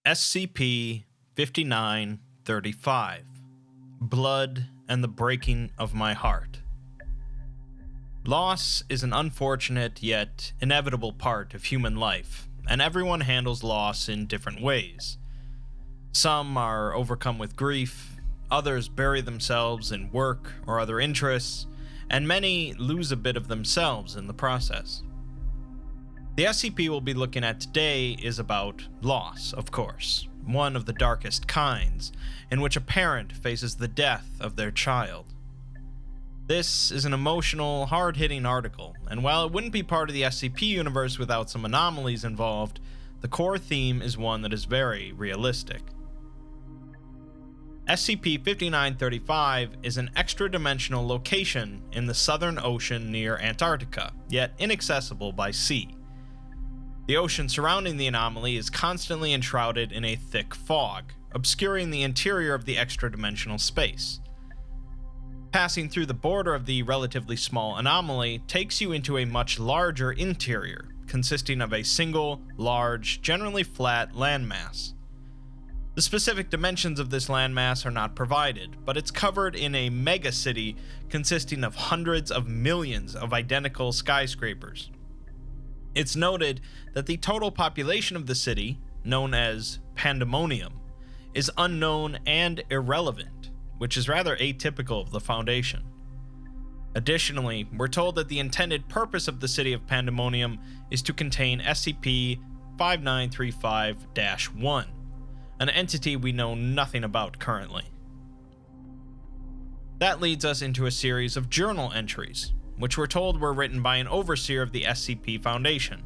SCP-5935 Blood and the Breaking of My Heart. Loss is an unfortunate yet inevitable part of human life, and everyone handles loss in different ways. Some are overcome with grief, others bury themselves in work or other interests, and many lose a bit of themselves in the process. The SCP we'll be looking at today is about loss, of course, one of the darkest kinds, in which a parent faces the death of their child. This is an emotional, hard-hitting article, and while it wouldn't be part of the SCP universe without some anomalies involved, the core theme is one that is very realistic. SCP-5935 is an extra-dimensional location in the Southern Ocean near Antarctica, yet inaccessible by sea. The ocean surrounding the anomaly is constantly enshrouded in a thick fog, obscuring the interior of the extra-dimensional space. Passing through the border of the relatively small anomaly takes you into a much larger interior, consisting of a single, large, generally flat landmass. The specific dimensions of this landmass are not provided, but it's covered in a megacity consisting of hundreds of millions of identical skyscrapers. It's noted that the total population of the city, known as Pandemonium, is unknown and irrelevant, which is rather atypical of the Foundation. Additionally, we're told that the intended purpose of the city of Pandemonium is to contain SCP-5935-1, an entity we know nothing about currently. That leads us into a series of journal entries, which we're told were written by an overseer of the SCP Foundation.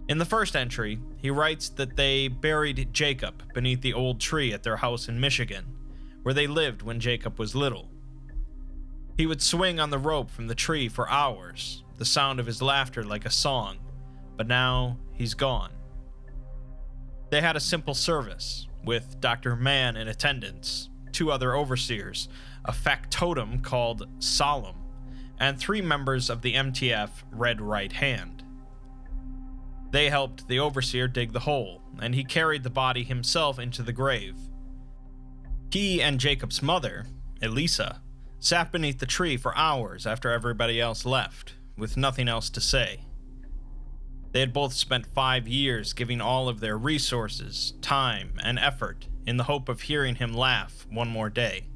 In the first entry, he writes that they buried Jacob beneath the old tree at their house in Michigan, where they lived when Jacob was little. He would swing on the rope from the tree for hours, the sound of his laughter like a song, but now he's gone. They had a simple service, with Dr. Mann in attendance, 2 other overseers, a factotum called Solemn, and 3 members of the MTF Red Right Hand. They helped the overseer dig the hole, and he carried the body himself into the grave. He and Jacob's mother, Elisa, sat beneath the tree for hours after everybody else left, with nothing else to say. They had both spent 5 years giving all of their resources, time, and effort in the hope of hearing him laugh one more day.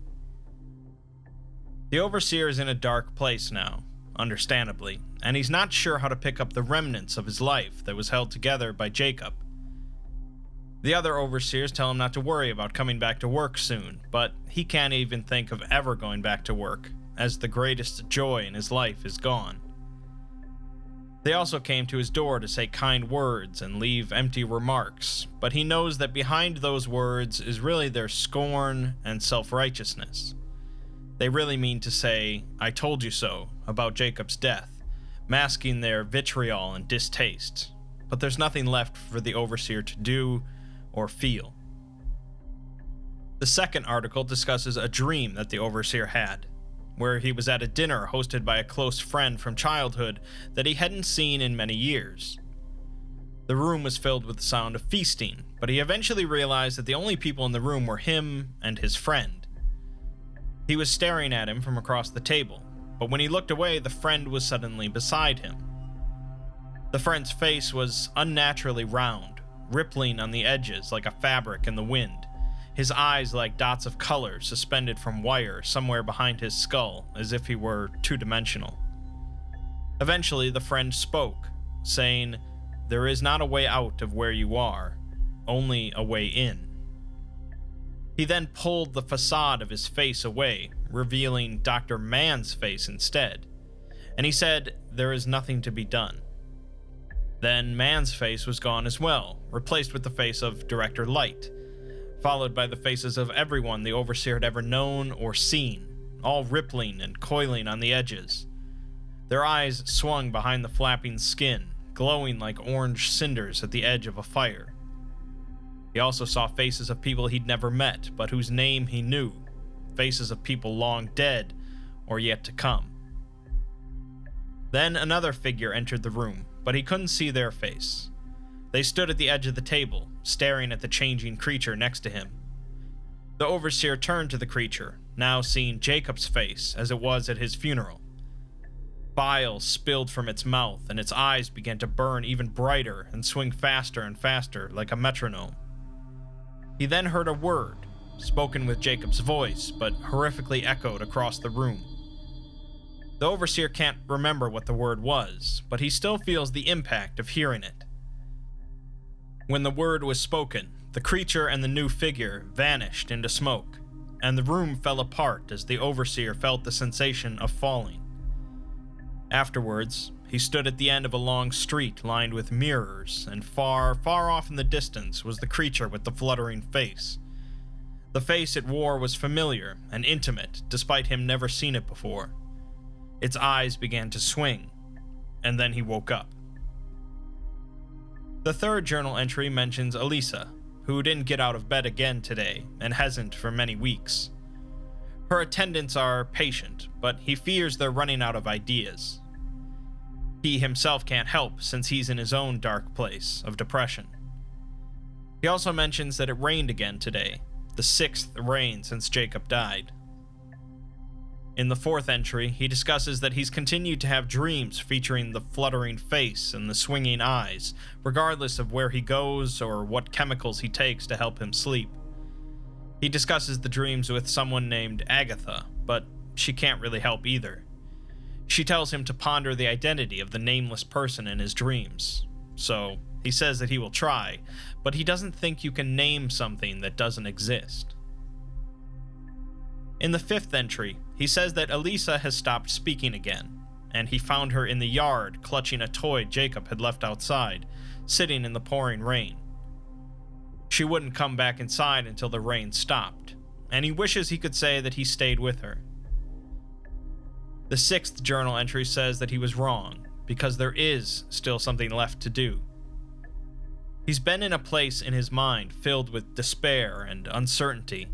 The overseer is in a dark place now, understandably, and he's not sure how to pick up the remnants of his life that was held together by Jacob. The other overseers tell him not to worry about coming back to work soon, but he can't even think of ever going back to work, as the greatest joy in his life is gone. They also came to his door to say kind words and leave empty remarks, but he knows that behind those words is really their scorn and self-righteousness. They really mean to say, "I told you so," about Jacob's death, masking their vitriol and distaste, but there's nothing left for the overseer to do or feel. The second article discusses a dream that the overseer had, where he was at a dinner hosted by a close friend from childhood that he hadn't seen in many years. The room was filled with the sound of feasting, but he eventually realized that the only people in the room were him and his friend. He was staring at him from across the table, but when he looked away, the friend was suddenly beside him. The friend's face was unnaturally round, rippling on the edges like a fabric in the wind, his eyes like dots of color suspended from wire somewhere behind his skull, as if he were two-dimensional. Eventually, the friend spoke, saying, "There is not a way out of where you are, only a way in." He then pulled the facade of his face away, revealing Dr. Mann's face instead, and he said, "There is nothing to be done." Then Mann's face was gone as well, replaced with the face of Director Light, followed by the faces of everyone the overseer had ever known or seen, all rippling and coiling on the edges. Their eyes swung behind the flapping skin, glowing like orange cinders at the edge of a fire. He also saw faces of people he'd never met, but whose name he knew, faces of people long dead or yet to come. Then another figure entered the room, but he couldn't see their face. They stood at the edge of the table, staring at the changing creature next to him. The overseer turned to the creature, now seeing Jacob's face as it was at his funeral. Bile spilled from its mouth, and its eyes began to burn even brighter and swing faster and faster like a metronome. He then heard a word, spoken with Jacob's voice, but horrifically echoed across the room. The overseer can't remember what the word was, but he still feels the impact of hearing it. When the word was spoken, the creature and the new figure vanished into smoke, and the room fell apart as the overseer felt the sensation of falling. Afterwards, he stood at the end of a long street lined with mirrors, and far, far off in the distance was the creature with the fluttering face. The face it wore was familiar and intimate, despite him never seen it before. Its eyes began to swing, and then he woke up. The third journal entry mentions Elisa, who didn't get out of bed again today and hasn't for many weeks. Her attendants are patient, but he fears they're running out of ideas. He himself can't help since he's in his own dark place of depression. He also mentions that it rained again today, the 6th rain since Jacob died. In the 4th entry, he discusses that he's continued to have dreams featuring the fluttering face and the swinging eyes, regardless of where he goes or what chemicals he takes to help him sleep. He discusses the dreams with someone named Agatha, but she can't really help either. She tells him to ponder the identity of the nameless person in his dreams, so he says that he will try, but he doesn't think you can name something that doesn't exist. In the 5th entry, he says that Elisa has stopped speaking again, and he found her in the yard clutching a toy Jacob had left outside, sitting in the pouring rain. She wouldn't come back inside until the rain stopped, and he wishes he could say that he stayed with her. The 6th journal entry says that he was wrong, because there is still something left to do. He's been in a place in his mind filled with despair and uncertainty.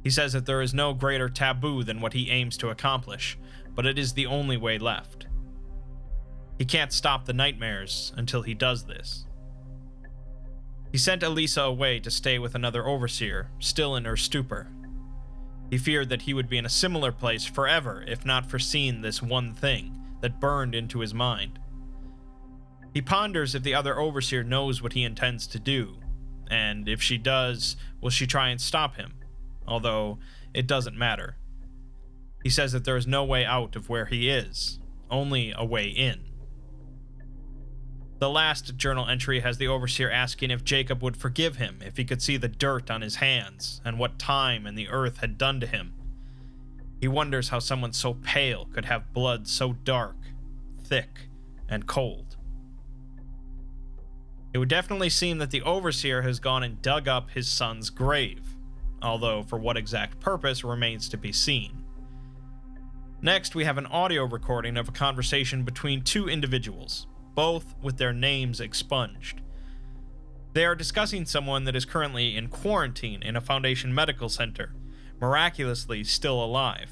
He says that there is no greater taboo than what he aims to accomplish, but it is the only way left. He can't stop the nightmares until he does this. He sent Elisa away to stay with another overseer, still in her stupor. He feared that he would be in a similar place forever if not for seeing this one thing that burned into his mind. He ponders if the other overseer knows what he intends to do, and if she does, will she try and stop him? Although it doesn't matter. He says that there is no way out of where he is, only a way in. The last journal entry has the overseer asking if Jacob would forgive him if he could see the dirt on his hands and what time and the earth had done to him. He wonders how someone so pale could have blood so dark, thick, and cold. It would definitely seem that the overseer has gone and dug up his son's grave, although for what exact purpose remains to be seen. Next, we have an audio recording of a conversation between two individuals, both with their names expunged. They are discussing someone that is currently in quarantine in a Foundation medical center, miraculously still alive.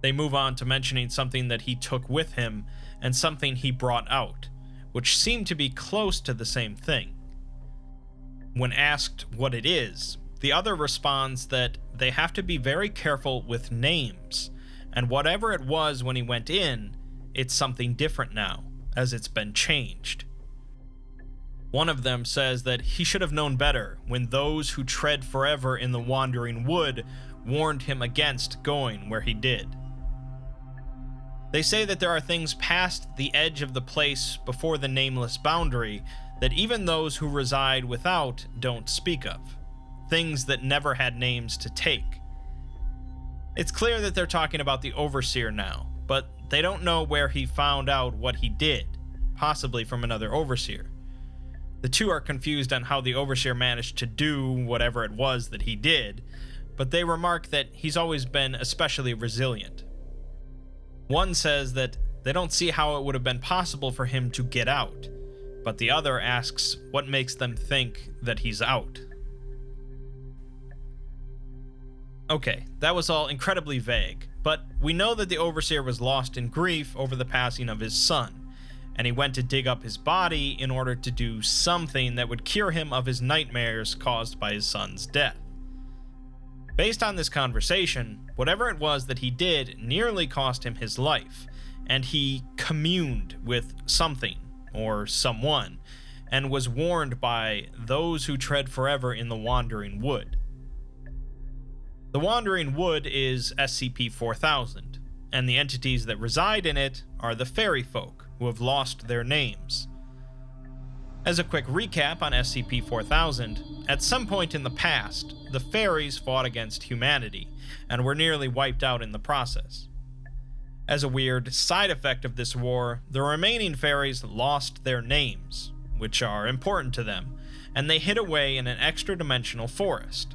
They move on to mentioning something that he took with him and something he brought out, which seem to be close to the same thing. When asked what it is, the other responds that they have to be very careful with names, and whatever it was when he went in, it's something different now, as it's been changed. One of them says that he should have known better when those who tread forever in the wandering wood warned him against going where he did. They say that there are things past the edge of the place before the nameless boundary that even those who reside without don't speak of. Things that never had names to take. It's clear that they're talking about the overseer now, but they don't know where he found out what he did, possibly from another overseer. The two are confused on how the overseer managed to do whatever it was that he did, but they remark that he's always been especially resilient. One says that they don't see how it would have been possible for him to get out, but the other asks what makes them think that he's out. Okay, that was all incredibly vague, but we know that the overseer was lost in grief over the passing of his son, and he went to dig up his body in order to do something that would cure him of his nightmares caused by his son's death. Based on this conversation, whatever it was that he did nearly cost him his life, and he communed with something, or someone, and was warned by those who tread forever in the Wandering Wood. The Wandering Wood is SCP-4000, and the entities that reside in it are the fairy folk, who have lost their names. As a quick recap on SCP-4000, at some point in the past, the fairies fought against humanity, and were nearly wiped out in the process. As a weird side effect of this war, the remaining fairies lost their names, which are important to them, and they hid away in an extra-dimensional forest.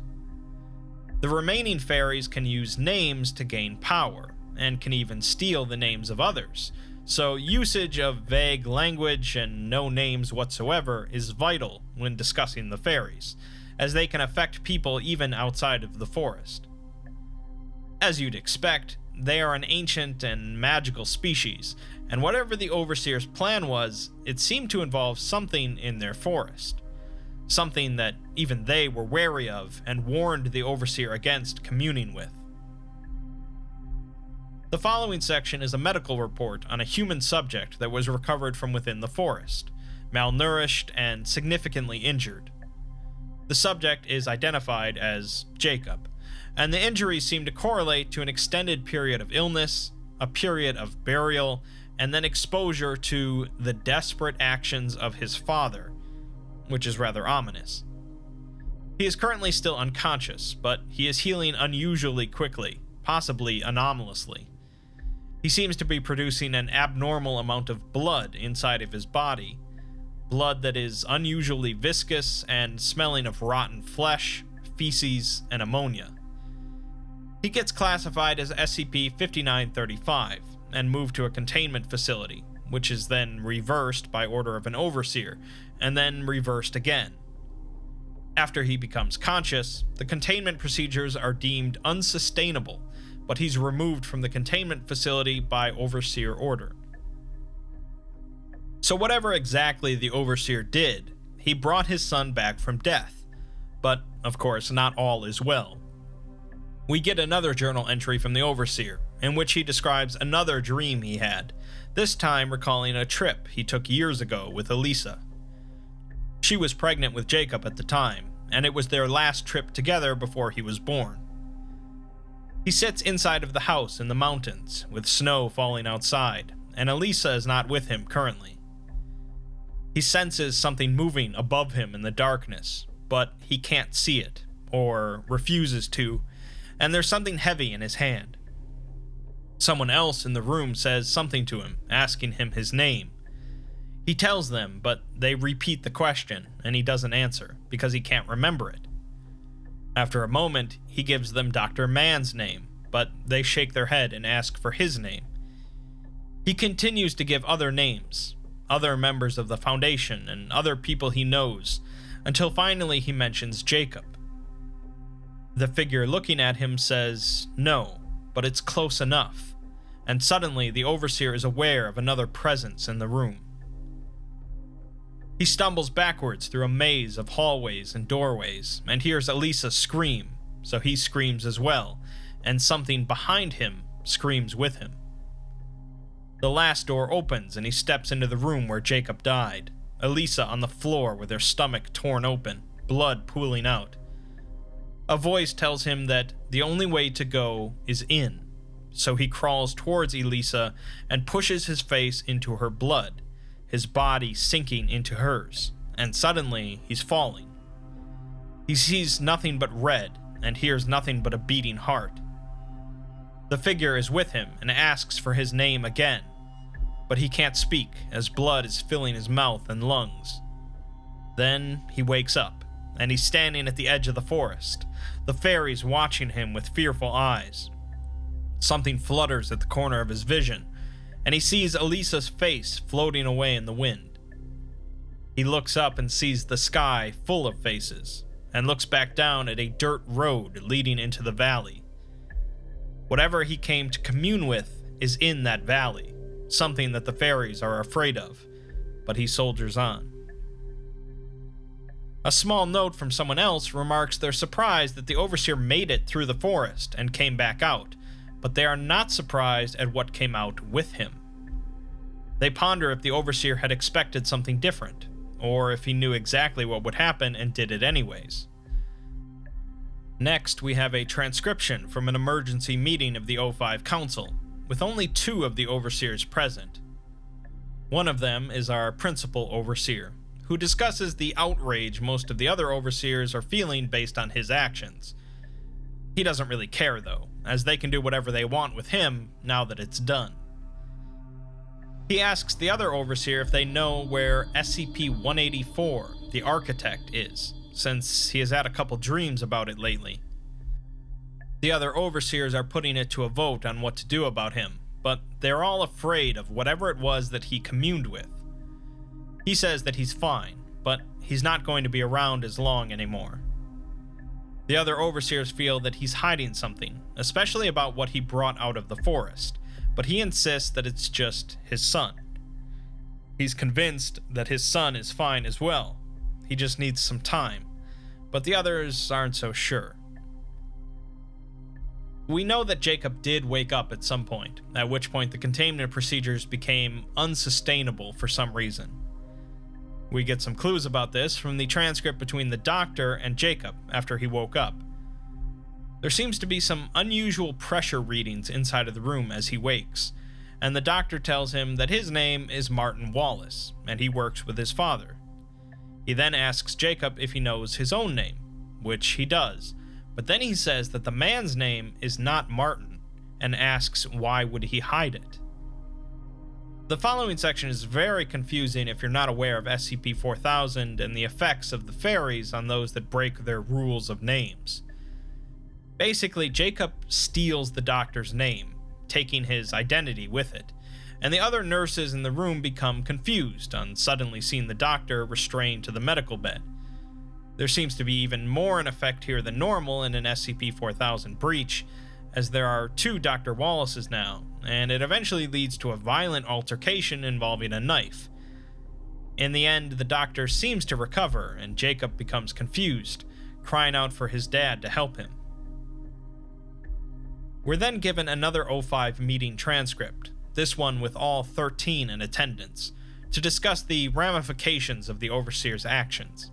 The remaining fairies can use names to gain power, and can even steal the names of others, so usage of vague language and no names whatsoever is vital when discussing the fairies, as they can affect people even outside of the forest. As you'd expect, they are an ancient and magical species, and whatever the Overseer's plan was, it seemed to involve something in their forest. Something that even they were wary of and warned the Overseer against communing with. The following section is a medical report on a human subject that was recovered from within the forest, malnourished and significantly injured. The subject is identified as Jacob, and the injuries seem to correlate to an extended period of illness, a period of burial, and then exposure to the desperate actions of his father, which is rather ominous. He is currently still unconscious, but he is healing unusually quickly, possibly anomalously. He seems to be producing an abnormal amount of blood inside of his body, blood that is unusually viscous and smelling of rotten flesh, feces, and ammonia. He gets classified as SCP-5935 and moved to a containment facility, which is then reversed by order of an Overseer, and then reversed again. After he becomes conscious, the containment procedures are deemed unsustainable, but he's removed from the containment facility by Overseer order. So whatever exactly the Overseer did, he brought his son back from death, but of course not all is well. We get another journal entry from the Overseer, in which he describes another dream he had, this time recalling a trip he took years ago with Elisa. She was pregnant with Jacob at the time, and it was their last trip together before he was born. He sits inside of the house in the mountains, with snow falling outside, and Elisa is not with him currently. He senses something moving above him in the darkness, but he can't see it, or refuses to, and there's something heavy in his hand. Someone else in the room says something to him, asking him his name. He tells them, but they repeat the question, and he doesn't answer, because he can't remember it. After a moment, he gives them Dr. Mann's name, but they shake their head and ask for his name. He continues to give other names, other members of the Foundation, and other people he knows, until finally he mentions Jacob. The figure looking at him says, "No, but it's close enough," and suddenly the Overseer is aware of another presence in the room. He stumbles backwards through a maze of hallways and doorways, and hears Elisa scream, so he screams as well, and something behind him screams with him. The last door opens and he steps into the room where Jacob died, Elisa on the floor with her stomach torn open, blood pooling out. A voice tells him that the only way to go is in, so he crawls towards Elisa and pushes his face into her blood, his body sinking into hers, and suddenly he's falling. He sees nothing but red and hears nothing but a beating heart. The figure is with him and asks for his name again, but he can't speak as blood is filling his mouth and lungs. Then he wakes up, and he's standing at the edge of the forest, the fairies watching him with fearful eyes. Something flutters at the corner of his vision, and he sees Elisa's face floating away in the wind. He looks up and sees the sky full of faces, and looks back down at a dirt road leading into the valley. Whatever he came to commune with is in that valley, something that the fairies are afraid of, but he soldiers on. A small note from someone else remarks they're surprised that the Overseer made it through the forest and came back out, but they are not surprised at what came out with him. They ponder if the Overseer had expected something different, or if he knew exactly what would happen and did it anyways. Next, we have a transcription from an emergency meeting of the O5 Council, with only 2 of the Overseers present. One of them is our principal Overseer, who discusses the outrage most of the other Overseers are feeling based on his actions. He doesn't really care though, as they can do whatever they want with him now that it's done. He asks the other Overseer if they know where SCP-184, the Architect, is, since he has had a couple dreams about it lately. The other Overseers are putting it to a vote on what to do about him, but they're all afraid of whatever it was that he communed with. He says that he's fine, but he's not going to be around as long anymore. The other Overseers feel that he's hiding something, especially about what he brought out of the forest, but he insists that it's just his son. He's convinced that his son is fine as well. He just needs some time, but the others aren't so sure. We know that Jacob did wake up at some point, at which point the containment procedures became unsustainable for some reason. We get some clues about this from the transcript between the doctor and Jacob after he woke up. There seems to be some unusual pressure readings inside of the room as he wakes, and the doctor tells him that his name is Martin Wallace, and he works with his father. He then asks Jacob if he knows his own name, which he does, but then he says that the man's name is not Martin, and asks why would he hide it. The following section is very confusing if you're not aware of SCP-4000 and the effects of the fairies on those that break their rules of names. Basically, Jacob steals the doctor's name, taking his identity with it, and the other nurses in the room become confused on suddenly seeing the doctor restrained to the medical bed. There seems to be even more in effect here than normal in an SCP-4000 breach, as there are 2 Dr. Wallaces now, and it eventually leads to a violent altercation involving a knife. In the end, the doctor seems to recover, and Jacob becomes confused, crying out for his dad to help him. We're then given another O5 meeting transcript, this one with all 13 in attendance, to discuss the ramifications of the Overseer's actions.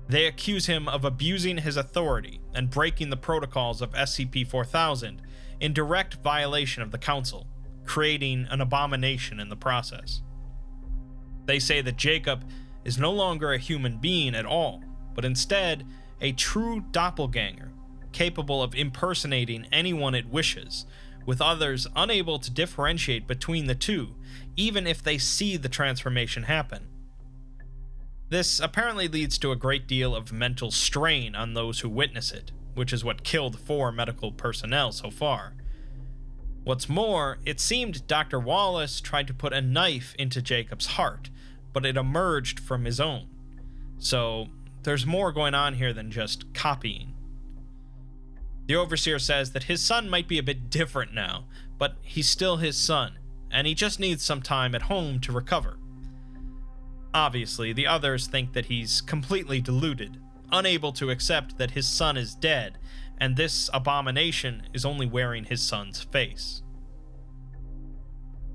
They accuse him of abusing his authority and breaking the protocols of SCP-4000 in direct violation of the Council, creating an abomination in the process. They say that Jacob is no longer a human being at all, but instead a true doppelganger, capable of impersonating anyone it wishes, with others unable to differentiate between the two, even if they see the transformation happen. This apparently leads to a great deal of mental strain on those who witness it, which is what killed 4 medical personnel so far. What's more, it seemed Dr. Wallace tried to put a knife into Jacob's heart, but it emerged from his own. So, there's more going on here than just copying. The Overseer says that his son might be a bit different now, but he's still his son, and he just needs some time at home to recover. Obviously, the others think that he's completely deluded, unable to accept that his son is dead, and this abomination is only wearing his son's face.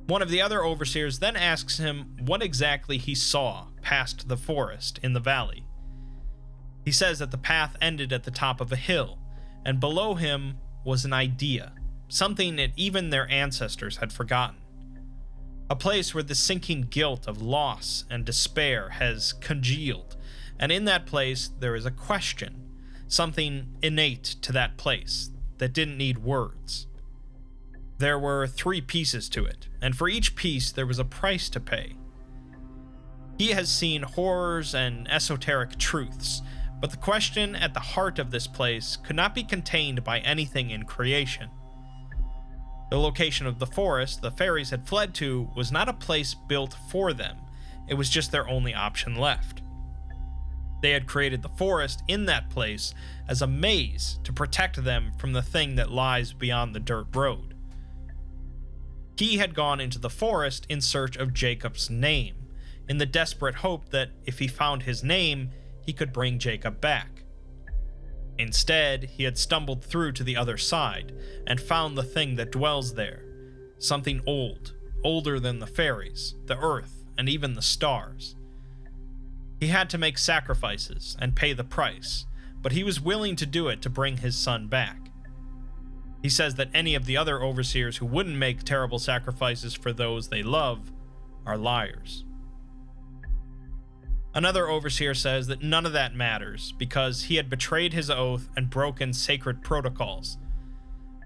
One of the other Overseers then asks him what exactly he saw past the forest in the valley. He says that the path ended at the top of a hill, and below him was an idea, something that even their ancestors had forgotten. A place where the sinking guilt of loss and despair has congealed, and in that place there is a question, something innate to that place that didn't need words. There were 3 pieces to it, and for each piece there was a price to pay. He has seen horrors and esoteric truths, but the question at the heart of this place could not be contained by anything in creation. The location of the forest the fairies had fled to was not a place built for them, it was just their only option left. They had created the forest in that place as a maze to protect them from the thing that lies beyond the dirt road. He had gone into the forest in search of Jacob's name, in the desperate hope that if he found his name, he could bring Jacob back. Instead, he had stumbled through to the other side and found the thing that dwells there, something old, older than the fairies, the earth, and even the stars. He had to make sacrifices and pay the price, but he was willing to do it to bring his son back. He says that any of the other overseers who wouldn't make terrible sacrifices for those they love are liars. Another overseer says that none of that matters because he had betrayed his oath and broken sacred protocols.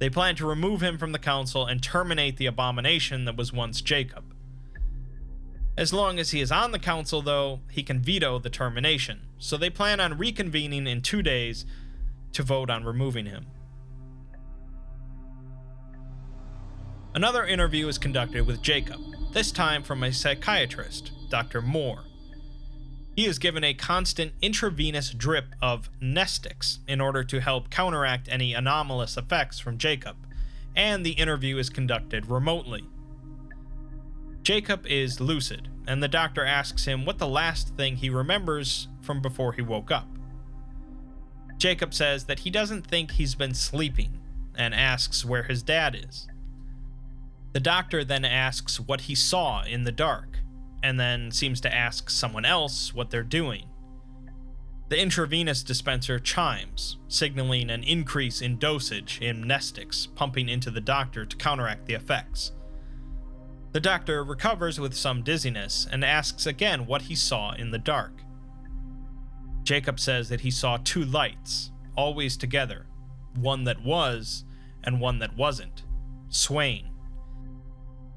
They plan to remove him from the council and terminate the abomination that was once Jacob. As long as he is on the council, though, he can veto the termination, so they plan on reconvening in 2 days to vote on removing him. Another interview is conducted with Jacob, this time from a psychiatrist, Dr. Moore. He is given a constant intravenous drip of Nestix in order to help counteract any anomalous effects from Jacob, and the interview is conducted remotely. Jacob is lucid, and the doctor asks him what the last thing he remembers from before he woke up. Jacob says that he doesn't think he's been sleeping, and asks where his dad is. The doctor then asks what he saw in the dark, and then seems to ask someone else what they're doing. The intravenous dispenser chimes, signaling an increase in dosage in Nestix pumping into the doctor to counteract the effects. The doctor recovers with some dizziness and asks again what he saw in the dark. Jacob says that he saw 2 lights, always together, one that was and one that wasn't, swaying.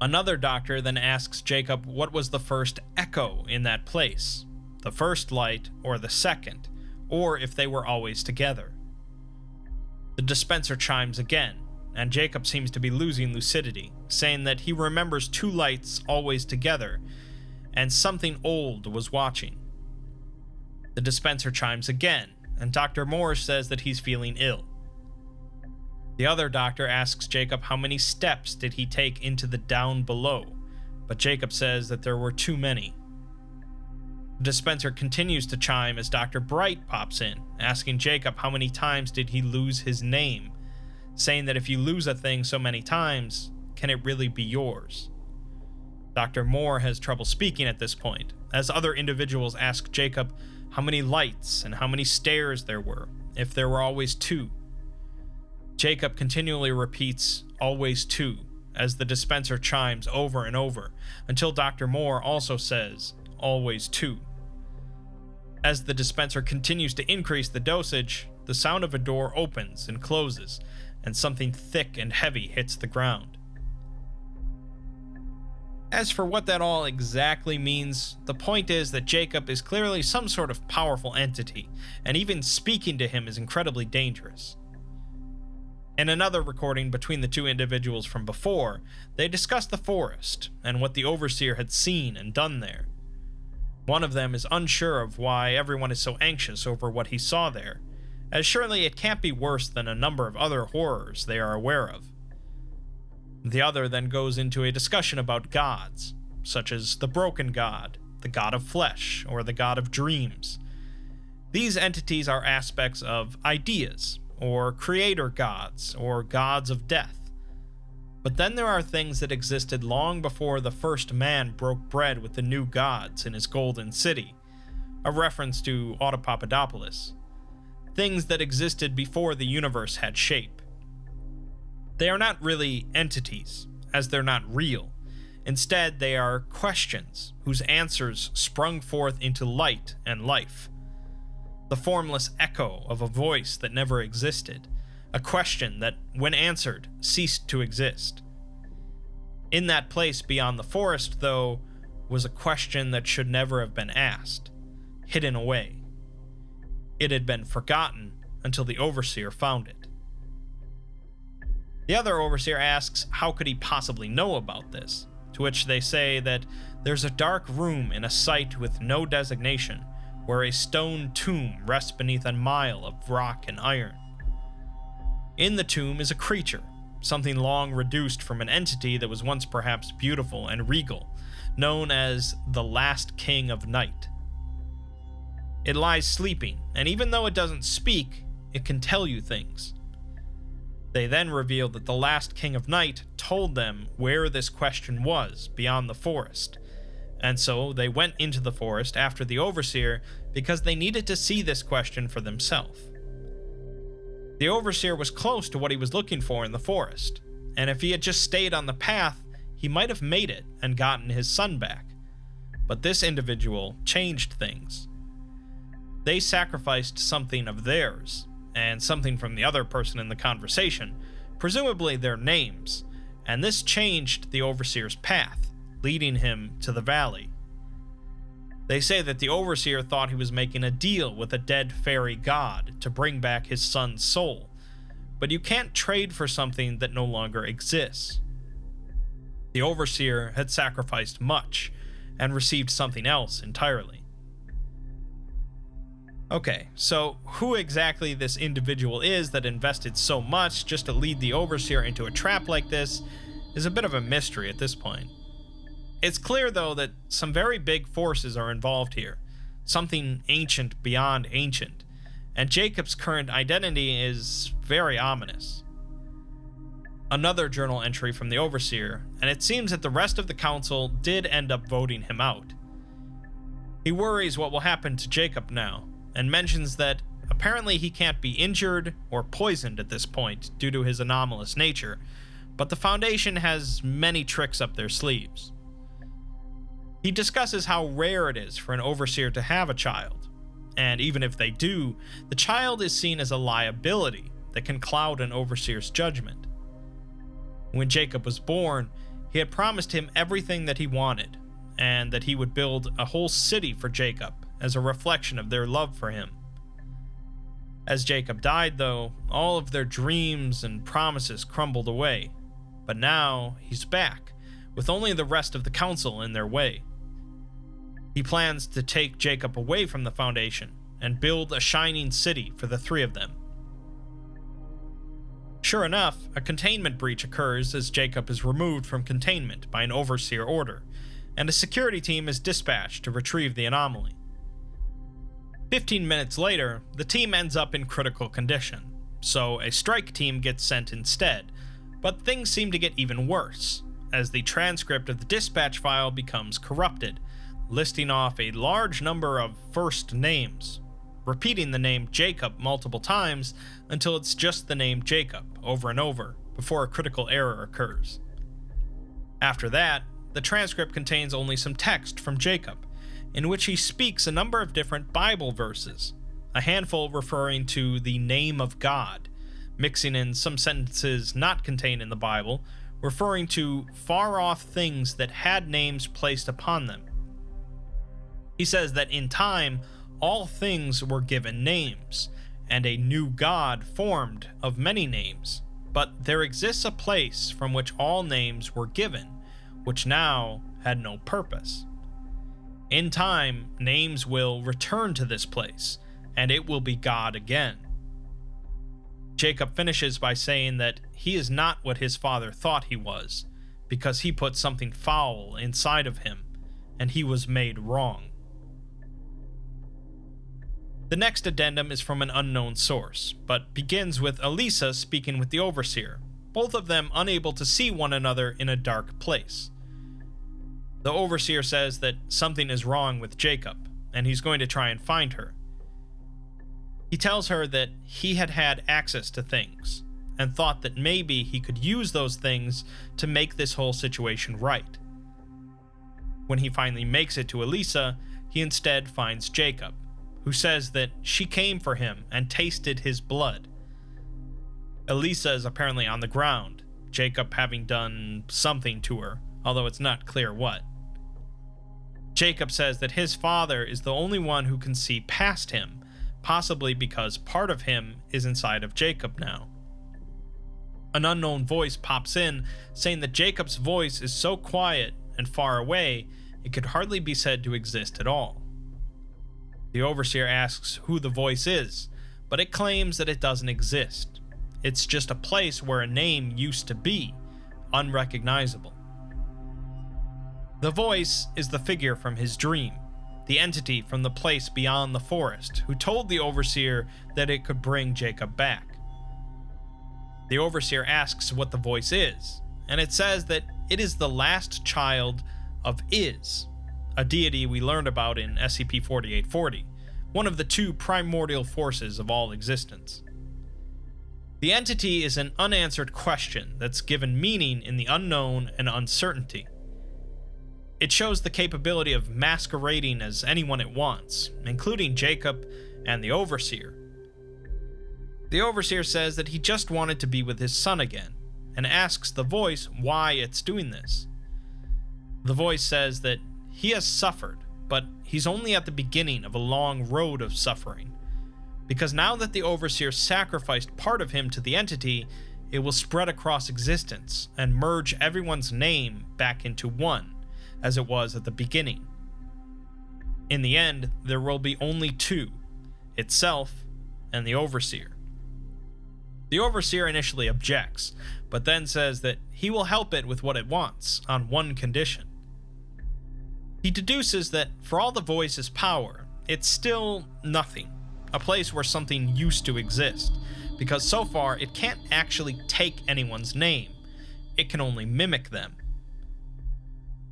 Another doctor then asks Jacob what was the first echo in that place, the first light or the second, or if they were always together. The dispenser chimes again, and Jacob seems to be losing lucidity, saying that he remembers 2 lights always together, and something old was watching. The dispenser chimes again, and Dr. Moore says that he's feeling ill. The other doctor asks Jacob how many steps did he take into the down below, but Jacob says that there were too many. The dispenser continues to chime as Dr. Bright pops in, asking Jacob how many times did he lose his name, saying that if you lose a thing so many times, can it really be yours? Dr. Moore has trouble speaking at this point, as other individuals ask Jacob how many lights and how many stairs there were, if there were always 2. Jacob continually repeats, always 2, as the dispenser chimes over and over, until Dr. Moore also says, always 2. As the dispenser continues to increase the dosage, the sound of a door opens and closes, and something thick and heavy hits the ground. As for what that all exactly means, the point is that Jacob is clearly some sort of powerful entity, and even speaking to him is incredibly dangerous. In another recording between the 2 individuals from before, they discuss the forest and what the overseer had seen and done there. One of them is unsure of why everyone is so anxious over what he saw there, as surely it can't be worse than a number of other horrors they are aware of. The other then goes into a discussion about gods, such as the broken god, the god of flesh, or the god of dreams. These entities are aspects of ideas, or creator gods, or gods of death. But then there are things that existed long before the first man broke bread with the new gods in his golden city, a reference to Autopapadopoulos. Things that existed before the universe had shape. They are not really entities, as they're not real. Instead, they are questions whose answers sprung forth into light and life. The formless echo of a voice that never existed, a question that, when answered, ceased to exist. In that place beyond the forest, though, was a question that should never have been asked, hidden away. It had been forgotten until the overseer found it. The other overseer asks how could he possibly know about this, to which they say that there's a dark room in a site with no designation, where a stone tomb rests beneath a mile of rock and iron. In the tomb is a creature, something long reduced from an entity that was once perhaps beautiful and regal, known as the Last King of Night. It lies sleeping, and even though it doesn't speak, it can tell you things. They then reveal that the Last King of Night told them where this question was beyond the forest, and so they went into the forest after the Overseer because they needed to see this question for themselves. The Overseer was close to what he was looking for in the forest, and if he had just stayed on the path, he might have made it and gotten his son back. But this individual changed things. They sacrificed something of theirs, and something from the other person in the conversation, presumably their names, and this changed the Overseer's path, leading him to the valley. They say that the Overseer thought he was making a deal with a dead fairy god to bring back his son's soul, but you can't trade for something that no longer exists. The Overseer had sacrificed much, and received something else entirely. Okay, so who exactly this individual is that invested so much just to lead the Overseer into a trap like this is a bit of a mystery at this point. It's clear, though, that some very big forces are involved here, something ancient beyond ancient, and Jacob's current identity is very ominous. Another journal entry from the Overseer, and it seems that the rest of the council did end up voting him out. He worries what will happen to Jacob now, and mentions that apparently he can't be injured or poisoned at this point due to his anomalous nature, but the Foundation has many tricks up their sleeves. He discusses how rare it is for an Overseer to have a child, and even if they do, the child is seen as a liability that can cloud an Overseer's judgment. When Jacob was born, he had promised him everything that he wanted, and that he would build a whole city for Jacob as a reflection of their love for him. As Jacob died, though, all of their dreams and promises crumbled away, but now he's back, with only the rest of the council in their way. He plans to take Jacob away from the Foundation and build a shining city for the three of them. Sure enough, a containment breach occurs as Jacob is removed from containment by an Overseer order, and a security team is dispatched to retrieve the anomaly. 15 minutes later, the team ends up in critical condition, so a strike team gets sent instead, but things seem to get even worse, as the transcript of the dispatch file becomes corrupted, listing off a large number of first names, repeating the name Jacob multiple times until it's just the name Jacob over and over before a critical error occurs. After that, the transcript contains only some text from Jacob, in which he speaks a number of different Bible verses, a handful referring to the name of God, mixing in some sentences not contained in the Bible, referring to far-off things that had names placed upon them. He says that in time, all things were given names, and a new God formed of many names, but there exists a place from which all names were given, which now had no purpose. In time, names will return to this place, and it will be God again. Jacob finishes by saying that he is not what his father thought he was, because he put something foul inside of him, and he was made wrong. The next addendum is from an unknown source, but begins with Elisa speaking with the Overseer, both of them unable to see one another in a dark place. The Overseer says that something is wrong with Jacob, and he's going to try and find her. He tells her that he had had access to things, and thought that maybe he could use those things to make this whole situation right. When he finally makes it to Elisa, he instead finds Jacob, who says that she came for him and tasted his blood. Elisa is apparently on the ground, Jacob having done something to her, although it's not clear what. Jacob says that his father is the only one who can see past him, possibly because part of him is inside of Jacob now. An unknown voice pops in, saying that Jacob's voice is so quiet and far away, it could hardly be said to exist at all. The Overseer asks who the voice is, but it claims that it doesn't exist. It's just a place where a name used to be, unrecognizable. The voice is the figure from his dream, the entity from the place beyond the forest who told the Overseer that it could bring Jacob back. The Overseer asks what the voice is, and it says that it is the last child of Is, a deity we learned about in SCP-5840, one of the two primordial forces of all existence. The entity is an unanswered question that's given meaning in the unknown and uncertainty. It shows the capability of masquerading as anyone it wants, including Jacob and the Overseer. The Overseer says that he just wanted to be with his son again, and asks the voice why it's doing this. The voice says that he has suffered, but he's only at the beginning of a long road of suffering, because now that the Overseer sacrificed part of him to the entity, it will spread across existence and merge everyone's name back into one, as it was at the beginning. In the end, there will be only two, itself and the Overseer. The Overseer initially objects, but then says that he will help it with what it wants, on one condition. He deduces that for all the voice's power, it's still nothing, a place where something used to exist, because so far it can't actually take anyone's name, it can only mimic them.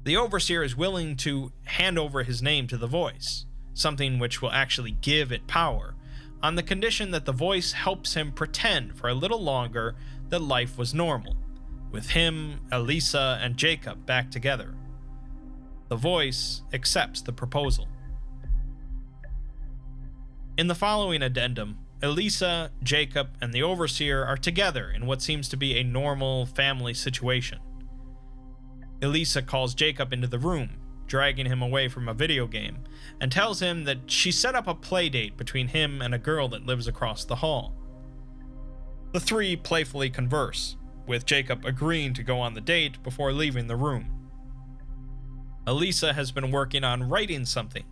The Overseer is willing to hand over his name to the voice, something which will actually give it power, on the condition that the voice helps him pretend for a little longer that life was normal, with him, Elisa, and Jacob back together. The voice accepts the proposal. In the following addendum, Elisa, Jacob, and the Overseer are together in what seems to be a normal family situation. Elisa calls Jacob into the room, dragging him away from a video game, and tells him that she set up a play date between him and a girl that lives across the hall. The three playfully converse, with Jacob agreeing to go on the date before leaving the room. Elisa has been working on writing something,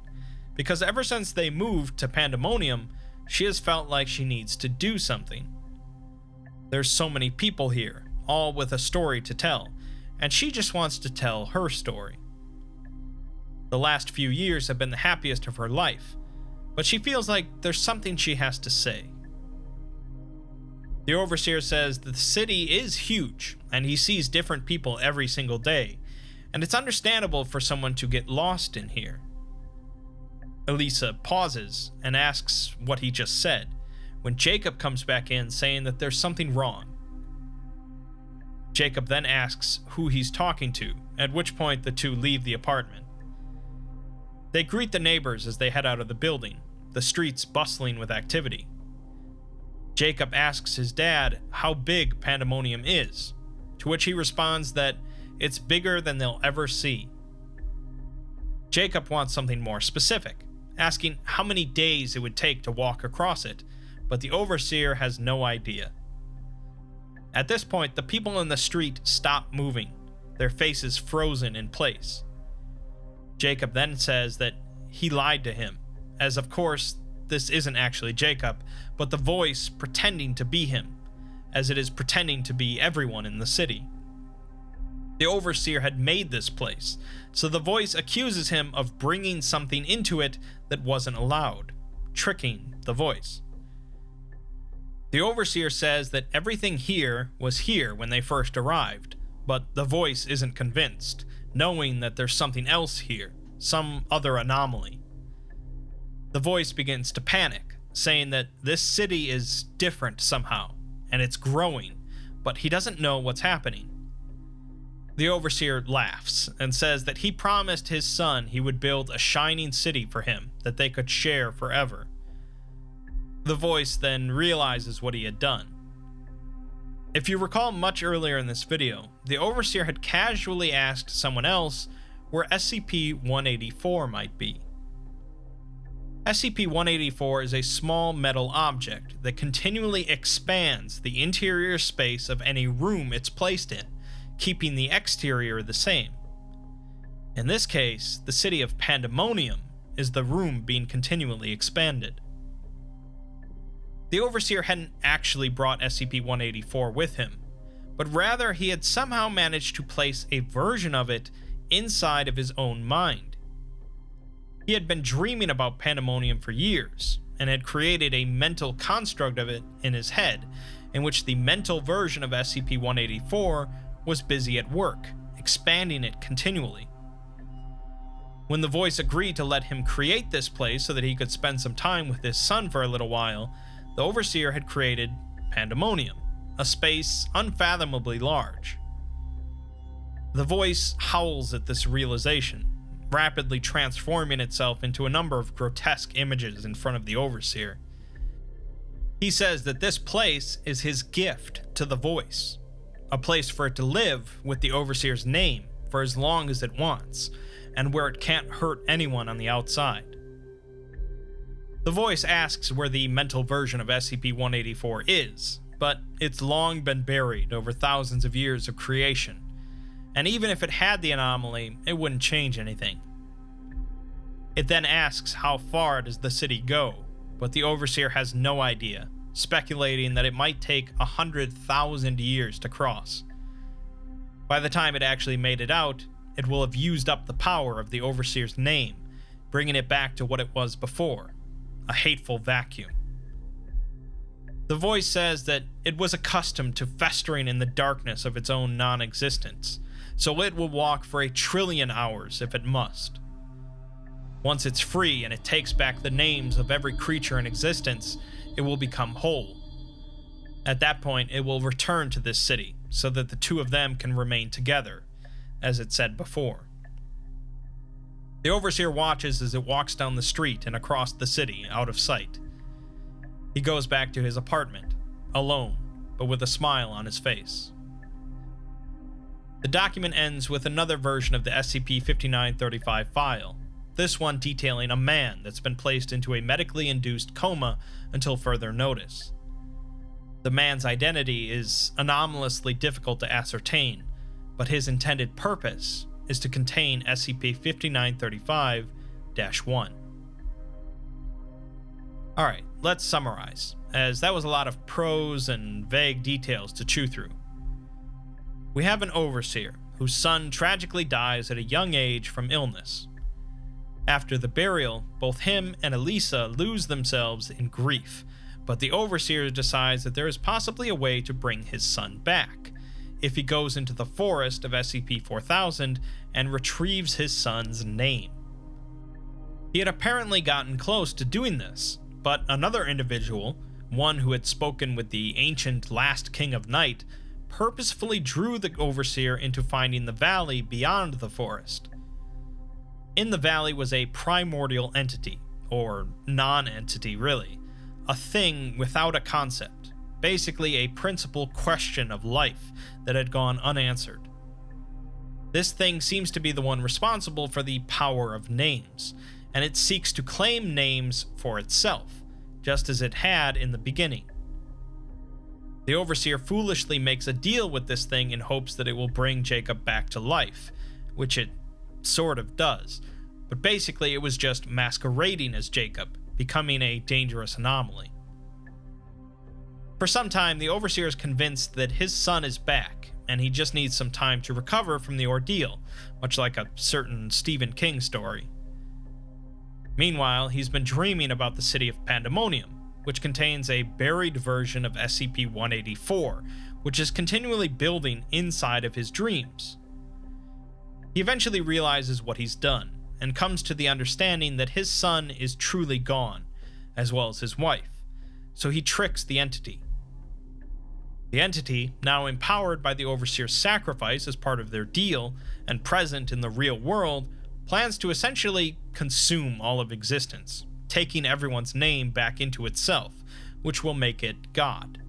because ever since they moved to Pandemonium, she has felt like she needs to do something. There's so many people here, all with a story to tell, and she just wants to tell her story. The last few years have been the happiest of her life, but she feels like there's something she has to say. The Overseer says the city is huge, and he sees different people every single day, and it's understandable for someone to get lost in here. Elisa pauses and asks what he just said, when Jacob comes back in saying that there's something wrong. Jacob then asks who he's talking to, at which point the two leave the apartment. They greet the neighbors as they head out of the building, the streets bustling with activity. Jacob asks his dad how big Pandemonium is, to which he responds that it's bigger than they'll ever see. Jacob wants something more specific, asking how many days it would take to walk across it, but the Overseer has no idea. At this point, the people in the street stop moving, their faces frozen in place. Jacob then says that he lied to him, as of course, this isn't actually Jacob, but the voice pretending to be him, as it is pretending to be everyone in the city. The Overseer had made this place, so the voice accuses him of bringing something into it that wasn't allowed, tricking the voice. The Overseer says that everything here was here when they first arrived, but the voice isn't convinced, knowing that there's something else here, some other anomaly. The voice begins to panic, saying that this city is different somehow, and it's growing, but he doesn't know what's happening. The Overseer laughs and says that he promised his son he would build a shining city for him that they could share forever. The voice then realizes what he had done. If you recall much earlier in this video, the Overseer had casually asked someone else where SCP-184 might be. SCP-184 is a small metal object that continually expands the interior space of any room it's placed in, keeping the exterior the same. In this case, the city of Pandemonium is the room being continually expanded. The Overseer hadn't actually brought SCP-184 with him, but rather he had somehow managed to place a version of it inside of his own mind. He had been dreaming about Pandemonium for years, and had created a mental construct of it in his head, in which the mental version of SCP-184 was busy at work, expanding it continually. When the voice agreed to let him create this place so that he could spend some time with his son for a little while, the Overseer had created Pandemonium, a space unfathomably large. The voice howls at this realization, rapidly transforming itself into a number of grotesque images in front of the Overseer. He says that this place is his gift to the voice, a place for it to live with the Overseer's name for as long as it wants, and where it can't hurt anyone on the outside. The voice asks where the mental version of SCP-184 is, but it's long been buried over thousands of years of creation, and even if it had the anomaly, it wouldn't change anything. It then asks how far does the city go, but the Overseer has no idea, speculating that it might take 100,000 years to cross. By the time it actually made it out, it will have used up the power of the Overseer's name, bringing it back to what it was before, a hateful vacuum. The voice says that it was accustomed to festering in the darkness of its own non-existence, so it will walk for 1 trillion hours if it must. Once it's free and it takes back the names of every creature in existence, it will become whole. At that point, it will return to this city, so that the two of them can remain together, as it said before. The Overseer watches as it walks down the street and across the city, out of sight. He goes back to his apartment, alone, but with a smile on his face. The document ends with another version of the SCP-5935 file, this one detailing a man that's been placed into a medically induced coma until further notice. The man's identity is anomalously difficult to ascertain, but his intended purpose is to contain SCP-5935-1. Alright, let's summarize, as that was a lot of prose and vague details to chew through. We have an Overseer, whose son tragically dies at a young age from illness. After the burial, both him and Elisa lose themselves in grief, but the Overseer decides that there is possibly a way to bring his son back, if he goes into the forest of SCP-4000 and retrieves his son's name. He had apparently gotten close to doing this, but another individual, one who had spoken with the ancient last King of Night, purposefully drew the Overseer into finding the valley beyond the forest. In the valley was a primordial entity, or non-entity really, a thing without a concept, basically a principal question of life that had gone unanswered. This thing seems to be the one responsible for the power of names, and it seeks to claim names for itself, just as it had in the beginning. The Overseer foolishly makes a deal with this thing in hopes that it will bring Jacob back to life, which it sort of does, but basically it was just masquerading as Jacob, becoming a dangerous anomaly. For some time, the Overseer is convinced that his son is back, and he just needs some time to recover from the ordeal, much like a certain Stephen King story. Meanwhile, he's been dreaming about the city of Pandemonium, which contains a buried version of SCP-184, which is continually building inside of his dreams. He eventually realizes what he's done, and comes to the understanding that his son is truly gone, as well as his wife, so he tricks the entity. The entity, now empowered by the Overseer's sacrifice as part of their deal, and present in the real world, plans to essentially consume all of existence, taking everyone's name back into itself, which will make it God.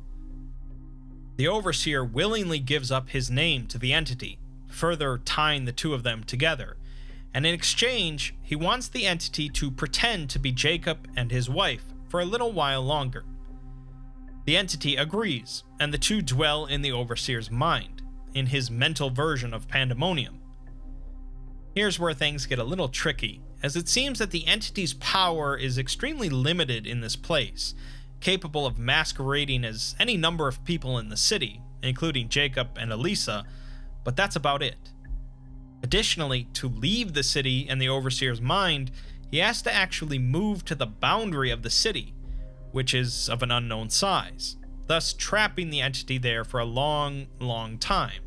The Overseer willingly gives up his name to the entity, further tying the two of them together, and in exchange, he wants the entity to pretend to be Jacob and his wife for a little while longer. The entity agrees, and the two dwell in the Overseer's mind, in his mental version of Pandemonium. Here's where things get a little tricky, as it seems that the entity's power is extremely limited in this place, capable of masquerading as any number of people in the city, including Jacob and Elisa, but that's about it. Additionally, to leave the city and the Overseer's mind, he has to actually move to the boundary of the city, which is of an unknown size, thus trapping the entity there for a long, long time.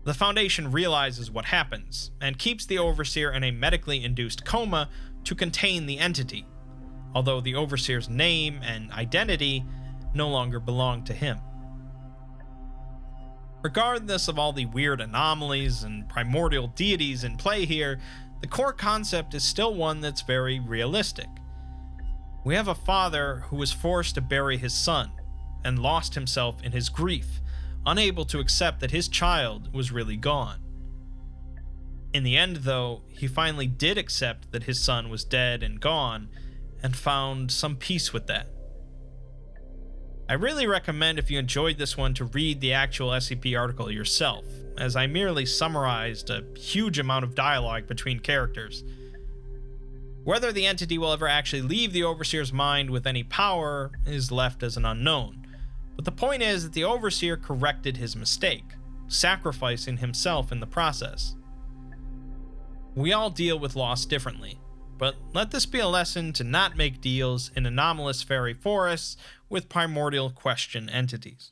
The Foundation realizes what happens, and keeps the Overseer in a medically induced coma to contain the entity, although the Overseer's name and identity no longer belong to him. Regardless of all the weird anomalies and primordial deities in play here, the core concept is still one that's very realistic. We have a father who was forced to bury his son, and lost himself in his grief, unable to accept that his child was really gone. In the end, though, he finally did accept that his son was dead and gone, and found some peace with that. I really recommend, if you enjoyed this one, to read the actual SCP article yourself, as I merely summarized a huge amount of dialogue between characters. Whether the entity will ever actually leave the Overseer's mind with any power is left as an unknown, but the point is that the Overseer corrected his mistake, sacrificing himself in the process. We all deal with loss differently, but let this be a lesson to not make deals in anomalous fairy forests with primordial question entities.